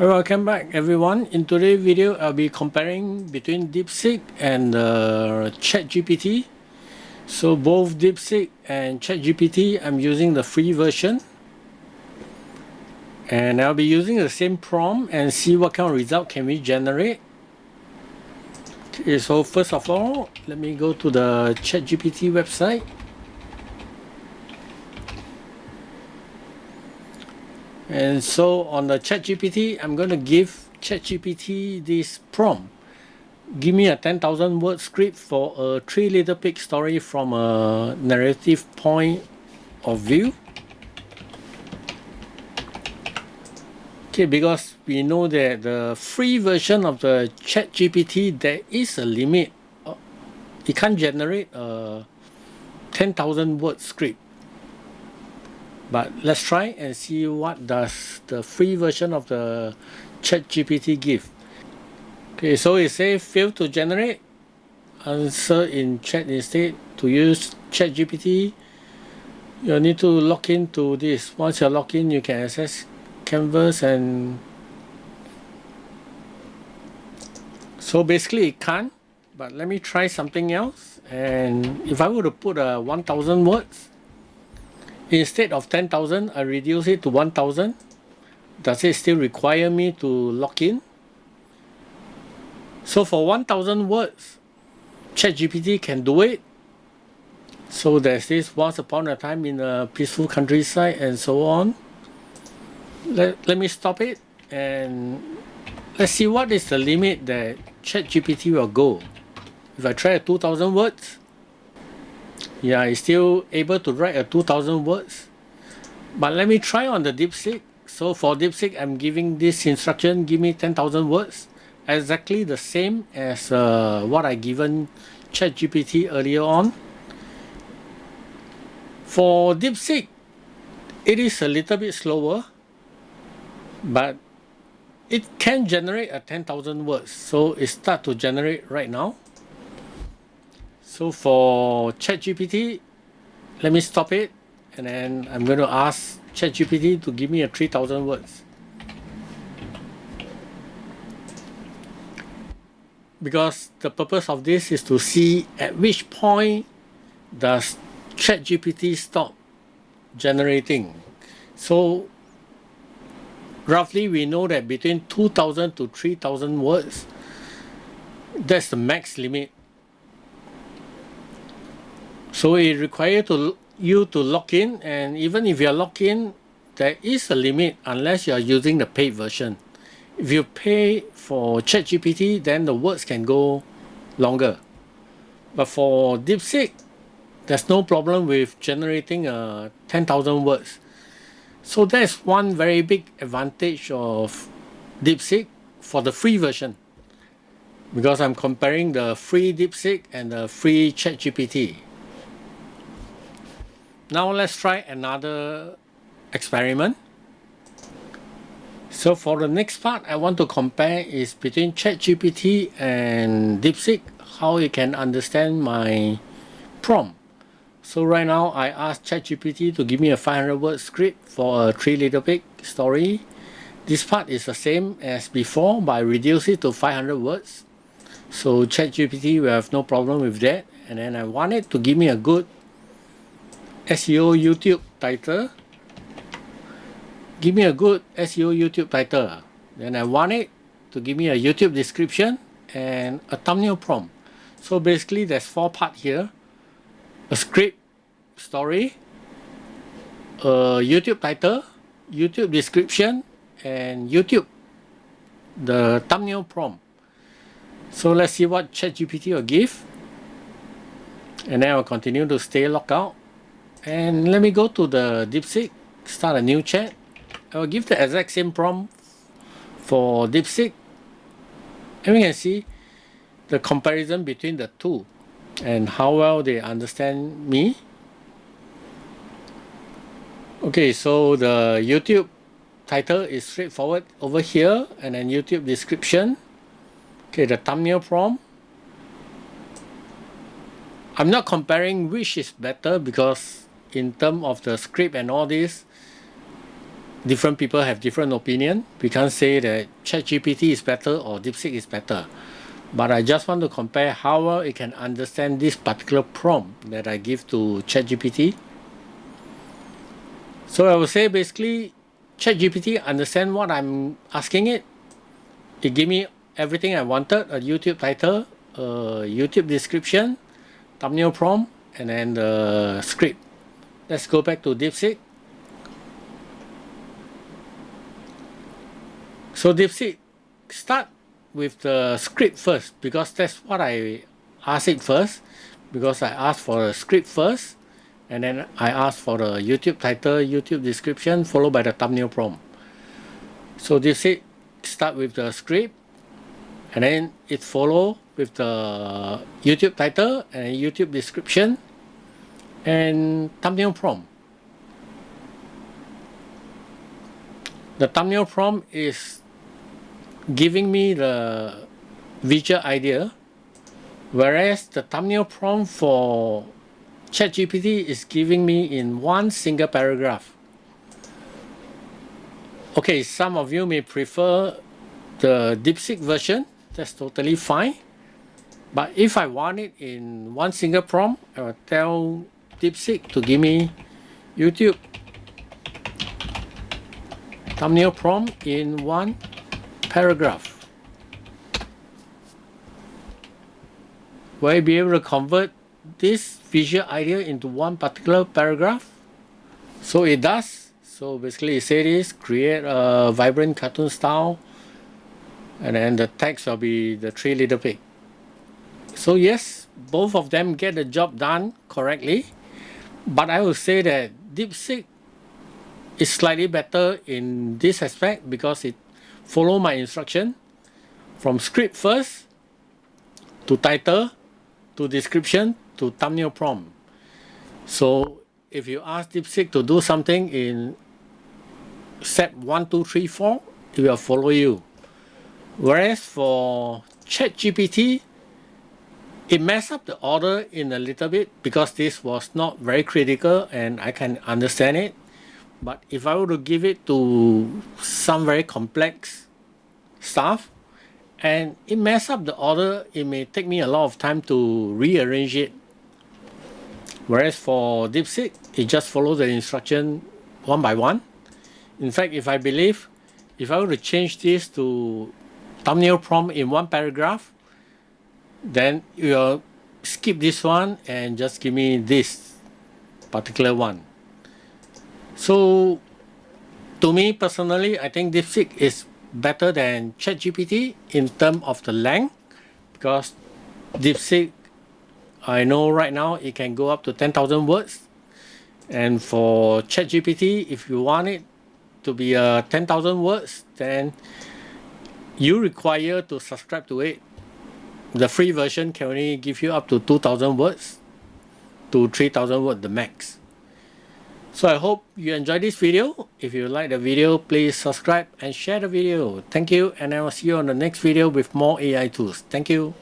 Welcome back everyone. In today's video, I'll be comparing between DeepSeek and ChatGPT. So both DeepSeek and ChatGPT, I'm using the free version. And I'll be using the same prompt and see what kind of result can we generate. Okay, so first of all, let me go to the ChatGPT website. And so on the ChatGPT, I'm going to give ChatGPT this prompt. Give me a 10,000 word script for a 3 Little Pig story from a narrative point of view. Okay, because we know that the free version of the ChatGPT, there is a limit. It can't generate a 10,000 word script. But let's try and see what does the free version of the ChatGPT give. Okay, so it says fail to generate. Answer in chat instead. To use ChatGPT, you need to log into this. Once you're logged in, you can access Canvas, and so basically it can't. But let me try something else. And if I were to put 1,000 words, instead of 10,000, I reduce it to 1,000. Does it still require me to log in? So for 1,000 words, ChatGPT can do it. So there's this once upon a time in a peaceful countryside and so on. Let me stop it and let's see what is the limit that ChatGPT will go. If I try 2,000 words, yeah, it's still able to write 2,000 words. But let me try on the DeepSeek. So for DeepSeek, I'm giving this instruction, give me 10,000 words. Exactly the same as what I given ChatGPT earlier on. For DeepSeek, it is a little bit slower, but it can generate 10,000 words. So it starts to generate right now. So for ChatGPT, let me stop it, and then I'm going to ask ChatGPT to give me 3,000 words. Because the purpose of this is to see at which point does ChatGPT stop generating. So roughly we know that between 2,000 to 3,000 words, that's the max limit. So it requires you to log in, and even if you're logged in, there is a limit unless you're using the paid version. If you pay for ChatGPT, then the words can go longer. But for DeepSeek, there's no problem with generating 10,000 words. So that's one very big advantage of DeepSeek for the free version, because I'm comparing the free DeepSeek and the free ChatGPT. Now let's try another experiment. So for the next part, I want to compare is between ChatGPT and DeepSeek, how it can understand my prompt. So right now, I asked ChatGPT to give me a 500 word script for a 3 Little Pig story. This part is the same as before, but I reduce it to 500 words. So ChatGPT will have no problem with that. And then I want it to give me a good SEO YouTube title. Give me a good SEO YouTube title. Then I want it to give me a YouTube description and a thumbnail prompt. So basically there's 4 parts here. A script, story, a YouTube title, YouTube description, and YouTube, the thumbnail prompt. So let's see what ChatGPT will give. And then I'll continue to stay logged out. And let me go to the DeepSeek, start a new chat. I will give the exact same prompt for DeepSeek. And we can see the comparison between the two and how well they understand me. Okay, so the YouTube title is straightforward over here, and then YouTube description. Okay, the thumbnail prompt. I'm not comparing which is better, because in terms of the script and all this, different people have different opinion. We can't say that ChatGPT is better or DeepSeek is better. But I just want to compare how well it can understand this particular prompt that I give to ChatGPT. So I would say basically ChatGPT understand what I'm asking it. It gave me everything I wanted: a YouTube title, a YouTube description, thumbnail prompt, and then the script. Let's go back to DeepSeek. So DeepSeek start with the script first, because that's what I asked it first, because I asked for a script first, and then I asked for the YouTube title, YouTube description, followed by the thumbnail prompt. So DeepSeek start with the script, and then it follow with the YouTube title and YouTube description and thumbnail prompt. The thumbnail prompt is giving me the visual idea, whereas the thumbnail prompt for ChatGPT is giving me in one single paragraph. Okay, some of you may prefer the DeepSeek version. That's totally fine. But if I want it in one single prompt, I will tell DeepSeek to give me YouTube thumbnail prompt in one paragraph. Will I be able to convert this visual idea into one particular paragraph? So it does. So basically it says create a vibrant cartoon style, and then the text will be the 3 little pig. So yes, both of them get the job done correctly, but I would say that DeepSeek is slightly better in this aspect because it follow my instruction from script first to title to description to thumbnail prompt. So if you ask DeepSeek to do something in step 1, 2, 3, 4, it will follow you. Whereas for ChatGPT, it messed up the order in a little bit because this was not very critical and I can understand it. But if I were to give it to some very complex stuff and it mess up the order, it may take me a lot of time to rearrange it. Whereas for DeepSeek, it just follows the instruction one by one. In fact, if I were to change this to thumbnail prompt in one paragraph, then you'll skip this one and just give me this particular one. So to me personally, I think DeepSeek is better than ChatGPT in terms of the length, because DeepSeek, I know right now it can go up to 10,000 words, and for ChatGPT, if you want it to be 10,000 words, then you require to subscribe to it. The free version can only give you up to 2,000 words to 3,000 words the max. So I hope you enjoyed this video. If you like the video, please subscribe and share the video. Thank you, and I will see you on the next video with more AI tools. Thank you.